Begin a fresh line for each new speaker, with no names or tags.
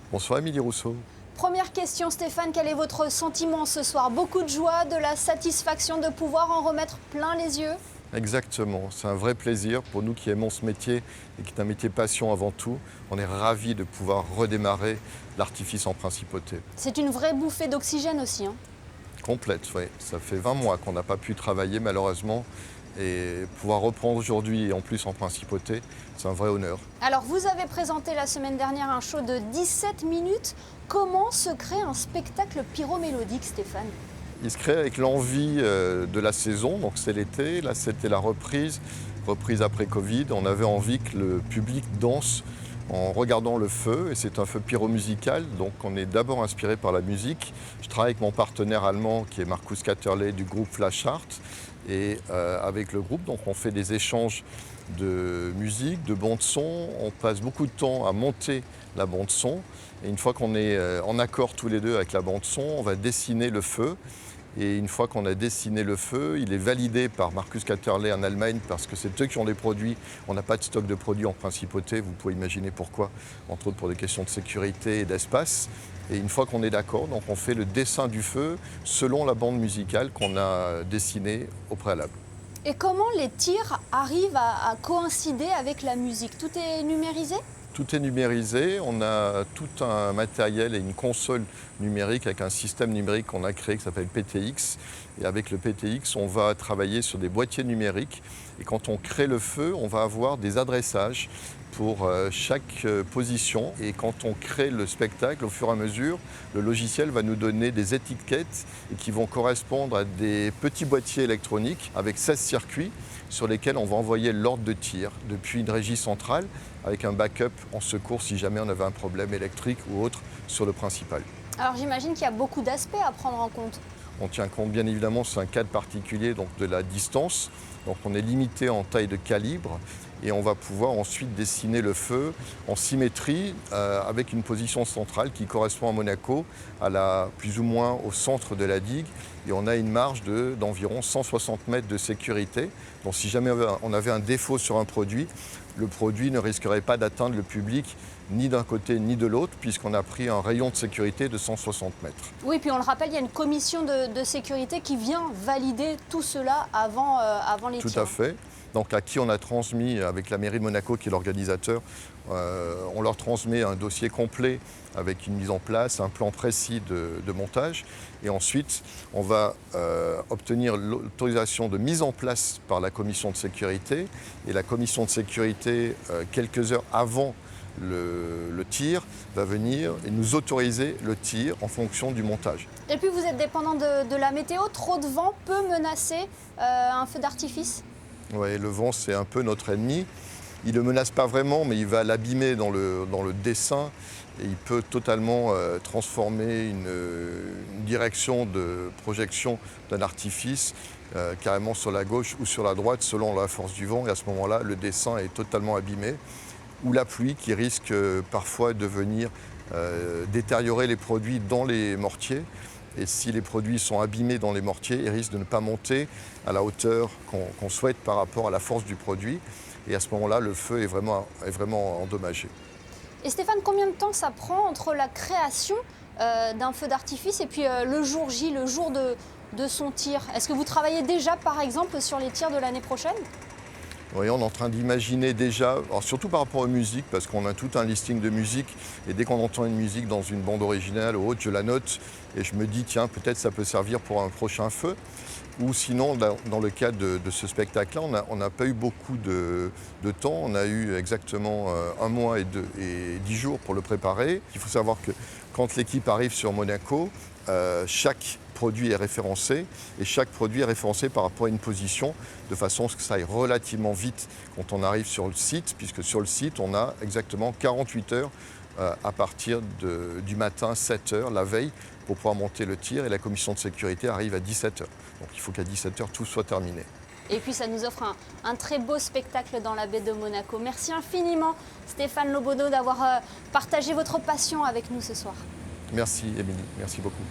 Bonsoir Émilie Rousseau.
Première question Stéphane, quel est votre sentiment ce soir? Beaucoup de joie, de la satisfaction de pouvoir en remettre plein les yeux?
Exactement, c'est un vrai plaisir pour nous qui aimons ce métier et qui est un métier passion avant tout. On est ravis de pouvoir redémarrer l'artifice en principauté.
C'est une vraie bouffée d'oxygène aussi, hein.
Complète, oui. Ça fait 20 mois qu'on n'a pas pu travailler malheureusement et pouvoir reprendre aujourd'hui et en plus en principauté, c'est un vrai honneur.
Alors vous avez présenté la semaine dernière un show de 17 minutes. Comment se crée un spectacle pyromélodique, Stéphane?
Il se crée avec l'envie de la saison, donc c'est l'été, là c'était la reprise après Covid. On avait envie que le public danse en regardant le feu, et c'est un feu pyromusical, donc on est d'abord inspiré par la musique. Je travaille avec mon partenaire allemand qui est Markus Katterle du groupe Flashart, et avec le groupe, donc on fait des échanges de musique, de bande-son. On passe beaucoup de temps à monter la bande-son, et une fois qu'on est en accord tous les deux avec la bande-son, on va dessiner le feu. Et une fois qu'on a dessiné le feu, il est validé par Markus Katterle en Allemagne parce que c'est eux qui ont les produits. On n'a pas de stock de produits en principauté, vous pouvez imaginer pourquoi, entre autres pour des questions de sécurité et d'espace. Et une fois qu'on est d'accord, donc on fait le dessin du feu selon la bande musicale qu'on a dessinée au préalable.
Et comment les tirs arrivent à coïncider avec la musique? Tout est numérisé?
Tout est numérisé, on a tout un matériel et une console numérique avec un système numérique qu'on a créé qui s'appelle PTX. Et avec le PTX, on va travailler sur des boîtiers numériques. Et quand on crée le feu, on va avoir des adressages pour chaque position. Et quand on crée le spectacle, au fur et à mesure, le logiciel va nous donner des étiquettes et qui vont correspondre à des petits boîtiers électroniques avec 16 circuits sur lesquels on va envoyer l'ordre de tir depuis une régie centrale avec un backup en secours si jamais on avait un problème électrique ou autre sur le principal.
Alors j'imagine qu'il y a beaucoup d'aspects à prendre en compte.
On tient compte bien évidemment, c'est un cadre particulier donc de la distance, donc on est limité en taille de calibre et on va pouvoir ensuite dessiner le feu en symétrie avec une position centrale qui correspond à Monaco, plus ou moins au centre de la digue, et on a une marge d'environ 160 mètres de sécurité. Donc si jamais on avait un défaut sur un produit, le produit ne risquerait pas d'atteindre le public ni d'un côté ni de l'autre, puisqu'on a pris un rayon de sécurité de 160 mètres.
Oui, puis on le rappelle, il y a une commission de sécurité qui vient valider tout cela avant les tirs.
Tout à fait. Donc à qui on a transmis, avec la mairie de Monaco qui est l'organisateur, on leur transmet un dossier complet avec une mise en place, un plan précis de montage. Et ensuite, on va obtenir l'autorisation de mise en place par la commission de sécurité. Et la commission de sécurité, quelques heures avant le tir, va venir et nous autoriser le tir en fonction du montage.
Et puis vous êtes dépendant de la météo, trop de vent peut menacer un feu d'artifice?
Oui, le vent, c'est un peu notre ennemi. Il ne le menace pas vraiment, mais il va l'abîmer dans le dessin et il peut totalement transformer une direction de projection d'un artifice carrément sur la gauche ou sur la droite selon la force du vent. Et à ce moment-là, le dessin est totalement abîmé. Ou la pluie qui risque parfois de venir détériorer les produits dans les mortiers. Et si les produits sont abîmés dans les mortiers, ils risquent de ne pas monter à la hauteur qu'on souhaite par rapport à la force du produit. Et à ce moment-là, le feu est vraiment endommagé.
Et Stéphane, combien de temps ça prend entre la création d'un feu d'artifice et puis le jour J, le jour de son tir? Est-ce que vous travaillez déjà, par exemple, sur les tirs de l'année prochaine?
Oui, on est en train d'imaginer déjà, alors surtout par rapport aux musiques, parce qu'on a tout un listing de musique, et dès qu'on entend une musique dans une bande originale ou autre, je la note, et je me dis, tiens, peut-être ça peut servir pour un prochain feu. Ou sinon, dans le cadre de ce spectacle-là, on n'a pas eu beaucoup de temps, on a eu exactement 1 mois et 10 jours pour le préparer. Il faut savoir que quand l'équipe arrive sur Monaco, chaque produit est référencé et chaque produit est référencé par rapport à une position de façon à ce que ça aille relativement vite quand on arrive sur le site, puisque sur le site on a exactement 48 heures à partir du matin 7 heures la veille pour pouvoir monter le tir, et la commission de sécurité arrive à 17 heures. Donc il faut qu'à 17 heures tout soit terminé.
Et puis ça nous offre un très beau spectacle dans la baie de Monaco. Merci infiniment Stéphane Lobodo d'avoir partagé votre passion avec nous ce soir.
Merci Émilie, merci beaucoup.